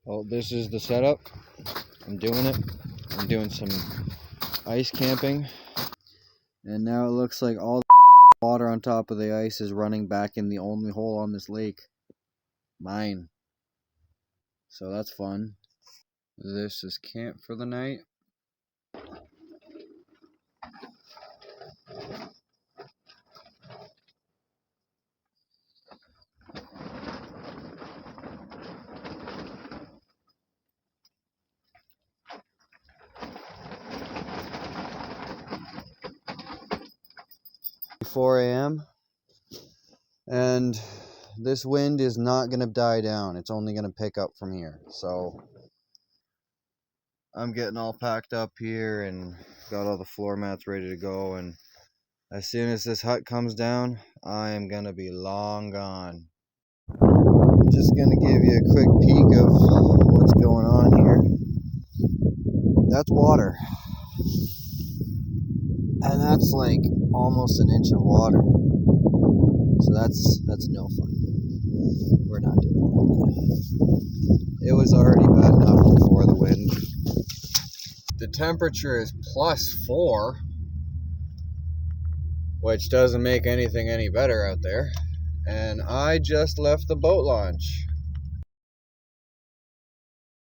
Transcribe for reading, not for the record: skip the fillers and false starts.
Well, this is the setup. I'm doing it. I'm doing some ice camping. And now it looks like all the water on top of the ice is running back in the only hole on this lake. Mine. So that's fun. This is camp for the night. 4 a.m. and this wind is not going to die down. It's only going to pick up from here. So I'm getting all packed up here and got all the floor mats ready to go, and as soon as this hut comes down, I am going to be long gone. Just going to give you a quick peek of what's going on here. That's water. And that's like almost an inch of water. So that's no fun. We're not doing that. It was already bad enough before the wind. The temperature is +4, which doesn't make anything any better out there. And I just left the boat launch.